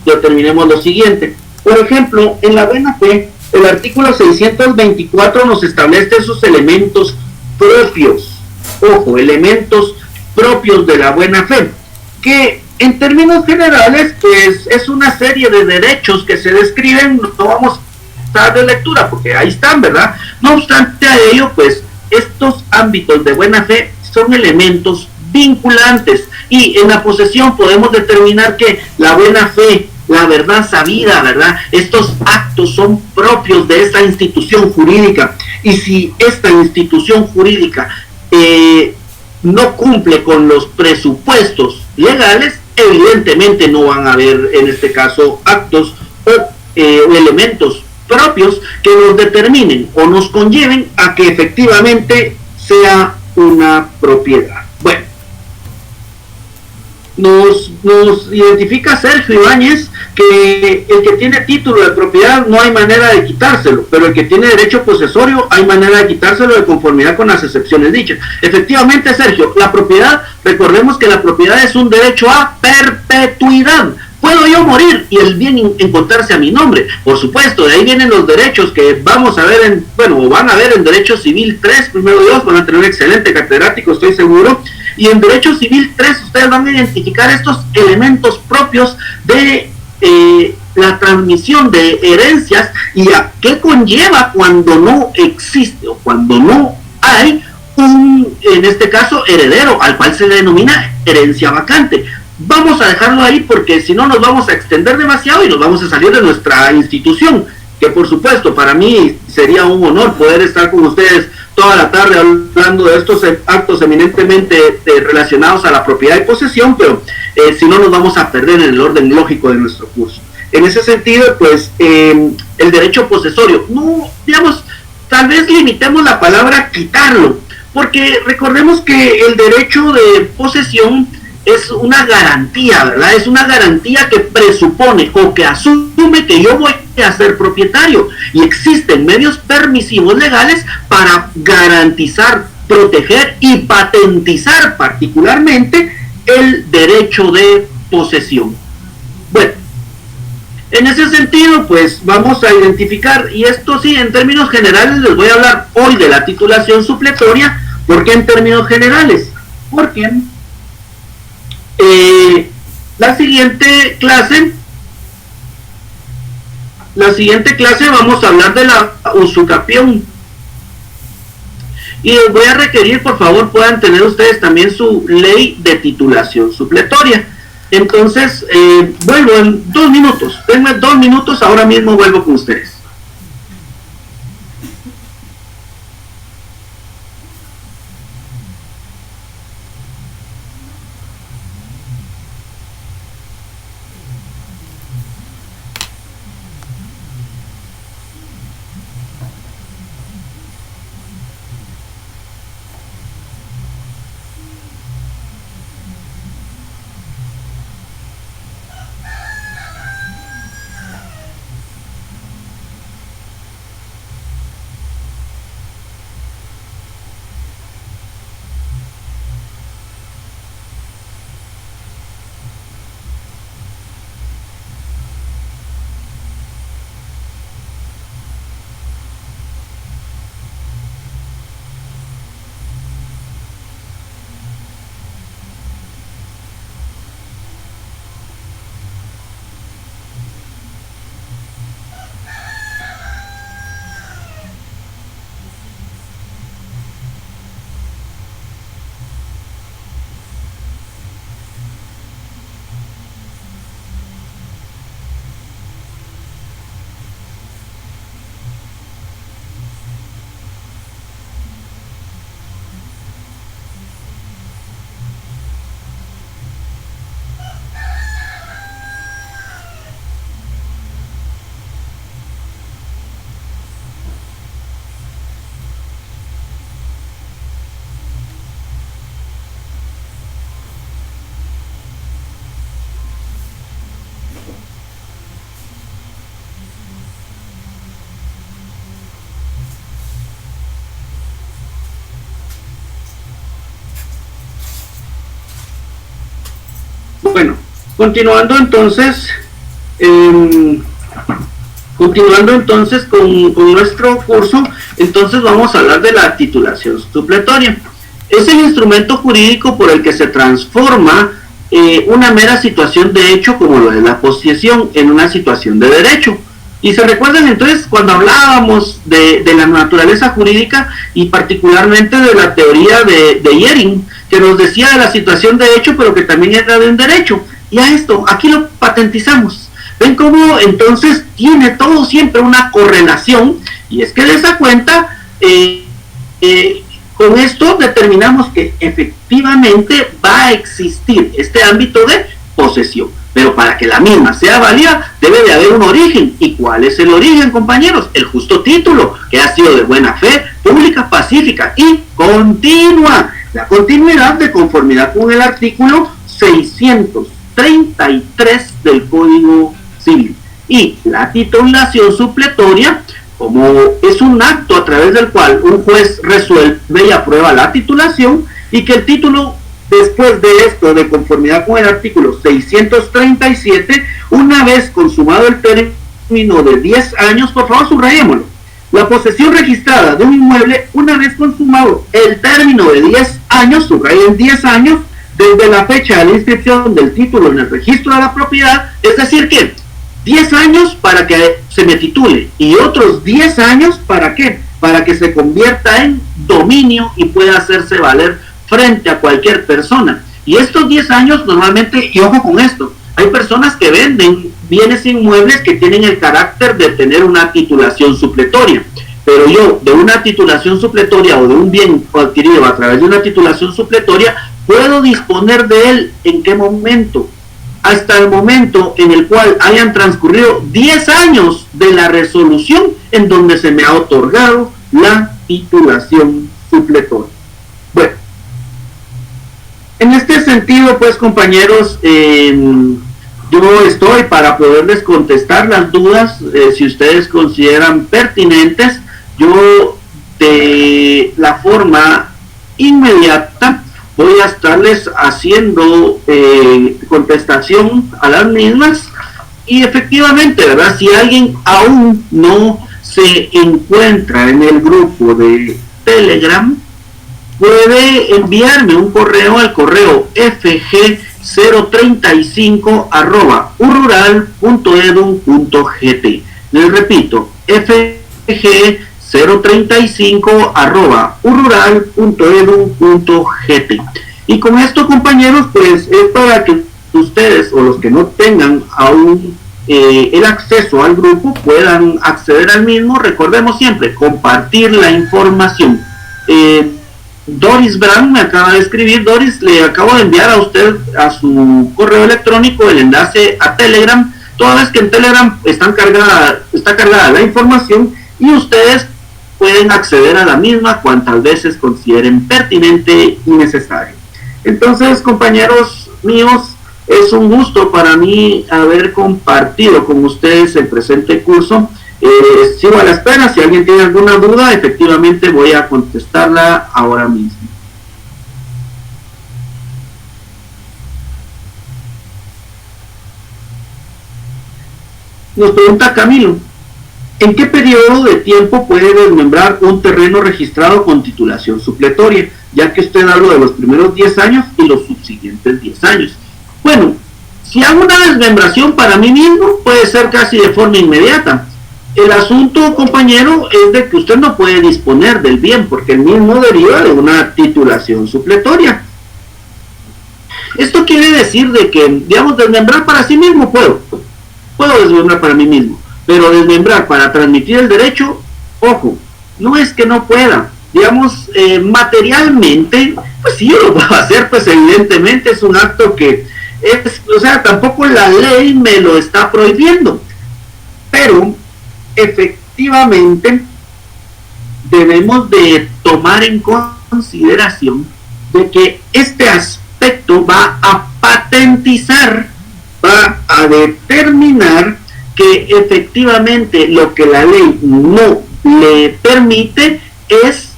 lo siguiente. Por ejemplo, en la buena fe, el artículo 624 nos establece esos elementos propios, ojo, elementos propios de la buena fe, que en términos generales, pues es una serie de derechos que se describen. No vamos a dar de lectura porque ahí están, ¿verdad? No obstante a ello, pues estos ámbitos de buena fe son elementos vinculantes, y en la posesión podemos determinar que la buena fe, la verdad sabida, ¿verdad? Estos actos son propios de esta institución jurídica, y si esta institución jurídica no cumple con los presupuestos legales, evidentemente no van a haber en este caso actos o elementos propios que nos determinen o nos conlleven a que efectivamente sea una propiedad. Bueno, nos identifica Sergio Ibáñez que el que tiene título de propiedad no hay manera de quitárselo, pero el que tiene derecho posesorio hay manera de quitárselo de conformidad con las excepciones dichas. Efectivamente, Sergio, la propiedad, recordemos que la propiedad es un derecho a perpetuidad. Puedo yo morir y el bien encontrarse a mi nombre. Por supuesto, de ahí vienen los derechos que vamos a ver van a ver en Derecho Civil 3, primero Dios, van a tener un excelente catedrático, estoy seguro. Y en Derecho Civil 3 ustedes van a identificar estos elementos propios de la transmisión de herencias, y a qué conlleva cuando no existe o cuando no hay en este caso, heredero, al cual se le denomina herencia vacante. Vamos a dejarlo ahí porque si no nos vamos a extender demasiado y nos vamos a salir de nuestra institución, que por supuesto para mí sería un honor poder estar con ustedes toda la tarde hablando de estos actos eminentemente relacionados a la propiedad y posesión, pero si no nos vamos a perder en el orden lógico de nuestro curso. En ese sentido, pues el derecho posesorio, no, digamos, tal vez limitemos la palabra quitarlo, porque recordemos que el derecho de posesión es una garantía, ¿verdad? Es una garantía que presupone o que asume que yo voy a ser propietario, y existen medios permisivos legales para garantizar, proteger y patentizar particularmente el derecho de posesión. Bueno, en ese sentido, pues vamos a identificar, y esto sí, en términos generales les voy a hablar hoy de la titulación supletoria. ¿Por qué en términos generales? Porque la siguiente clase vamos a hablar de la usucapión, y les voy a requerir, por favor, puedan tener ustedes también su ley de titulación supletoria. Entonces, vuelvo en 2 minutos, denme 2 minutos, ahora mismo vuelvo con ustedes. Continuando entonces, con nuestro curso, entonces vamos a hablar de la titulación supletoria. Es el instrumento jurídico por el que se transforma una mera situación de hecho, como lo es la posesión, en una situación de derecho. Y se recuerdan entonces cuando hablábamos de la naturaleza jurídica y particularmente de la teoría de Yering, que nos decía de la situación de hecho, pero que también era de un derecho. Y a esto, aquí lo patentizamos. Ven cómo entonces tiene todo siempre una correlación, y es que de esa cuenta, con esto determinamos que efectivamente va a existir este ámbito de posesión. Pero para que la misma sea válida, debe de haber un origen. ¿Y cuál es el origen, compañeros? El justo título, que ha sido de buena fe, pública, pacífica y continua. La continuidad de conformidad con el artículo 633 del Código Civil. Y la titulación supletoria, como es un acto a través del cual un juez resuelve y aprueba la titulación, y que el título, después de esto, de conformidad con el artículo 637, una vez consumado el término de 10 años, por favor subrayémoslo, la posesión registrada de un inmueble, una vez consumado el término de 10 años, subrayen 10 años, desde la fecha de la inscripción del título en el registro de la propiedad, es decir que 10 años para que se me titule y otros 10 años para ¿qué? Para que se convierta en dominio y pueda hacerse valer frente a cualquier persona. Y estos 10 años normalmente, y ojo con esto, hay personas que venden bienes inmuebles que tienen el carácter de tener una titulación supletoria, pero yo de una titulación supletoria o de un bien adquirido a través de una titulación supletoria puedo disponer de él en qué momento, hasta el momento en el cual hayan transcurrido 10 años de la resolución en donde se me ha otorgado la titulación supletoria. Bueno, en este sentido, pues, compañeros, yo estoy para poderles contestar las dudas, si ustedes consideran pertinentes. Yo, de la forma inmediata, voy a estarles haciendo contestación a las mismas, y efectivamente, ¿verdad? Si alguien aún no se encuentra en el grupo de Telegram, puede enviarme un correo al correo fg035@urural.edu.gt. Les repito, fg035@urural.edu.gt. Y con esto, compañeros, pues es para que ustedes o los que no tengan aún el acceso al grupo puedan acceder al mismo. Recordemos siempre compartir la información. Doris Brand me acaba de escribir. Doris, le acabo de enviar a usted a su correo electrónico el enlace a Telegram, toda vez que en Telegram está cargada la información y ustedes pueden acceder a la misma cuantas veces consideren pertinente y necesario. Entonces, compañeros míos, es un gusto para mí haber compartido con ustedes el presente curso. Sigo a la espera. Si alguien tiene alguna duda, efectivamente voy a contestarla ahora mismo. Nos pregunta Camilo: ¿en qué periodo de tiempo puede desmembrar un terreno registrado con titulación supletoria? Ya que usted habló de los primeros 10 años y los subsiguientes 10 años. Bueno, si hago una desmembración para mí mismo, puede ser casi de forma inmediata. El asunto, compañero, es de que usted no puede disponer del bien, porque el mismo deriva de una titulación supletoria. Esto quiere decir de que, digamos, desmembrar para sí mismo puedo desmembrar para mí mismo, pero desmembrar para transmitir el derecho, ojo, no es que no pueda, digamos, materialmente, pues sí, yo lo puedo hacer, pues evidentemente es un acto que es, o sea, tampoco la ley me lo está prohibiendo, pero efectivamente debemos de tomar en consideración de que este aspecto va a patentizar, va a determinar que efectivamente lo que la ley no le permite es,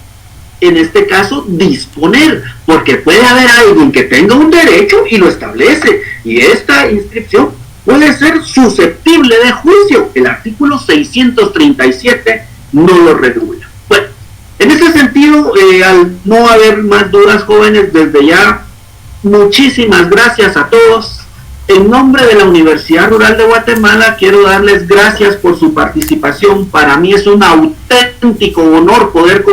en este caso, disponer, porque puede haber alguien que tenga un derecho y lo establece, y esta inscripción puede ser susceptible de juicio. El artículo 637 no lo regula. Bueno, en ese sentido, al no haber más dudas, jóvenes, desde ya, muchísimas gracias a todos. En nombre de la Universidad Rural de Guatemala, quiero darles gracias por su participación. Para mí es un auténtico honor poder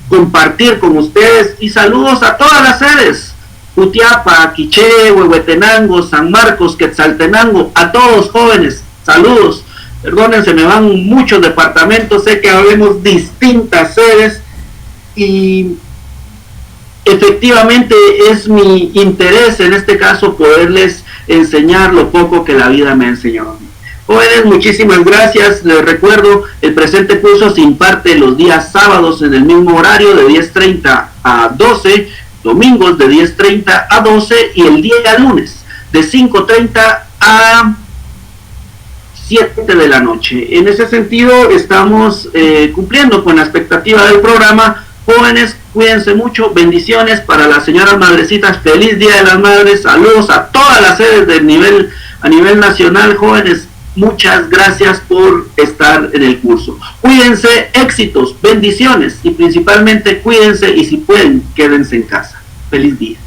compartir con ustedes, y saludos a todas las sedes: Jutiapa, Quiché, Huehuetenango, San Marcos, Quetzaltenango, a todos, jóvenes, saludos. Perdonen, se me van muchos departamentos, sé que habemos distintas sedes, y efectivamente es mi interés en este caso poderles enseñar lo poco que la vida me ha enseñado a mí. Jóvenes, muchísimas gracias. Les recuerdo, el presente curso se imparte los días sábados en el mismo horario de 10:30 a 12, domingos de 10:30 a 12, y el día lunes de 5:30 a 7 de la noche. En ese sentido, estamos cumpliendo con la expectativa del programa. Jóvenes, cuídense mucho, bendiciones para las señoras madrecitas, feliz Día de las Madres, saludos a todas las sedes a nivel nacional. Jóvenes, muchas gracias por estar en el curso. Cuídense, éxitos, bendiciones, y principalmente cuídense, y si pueden, quédense en casa. Feliz día.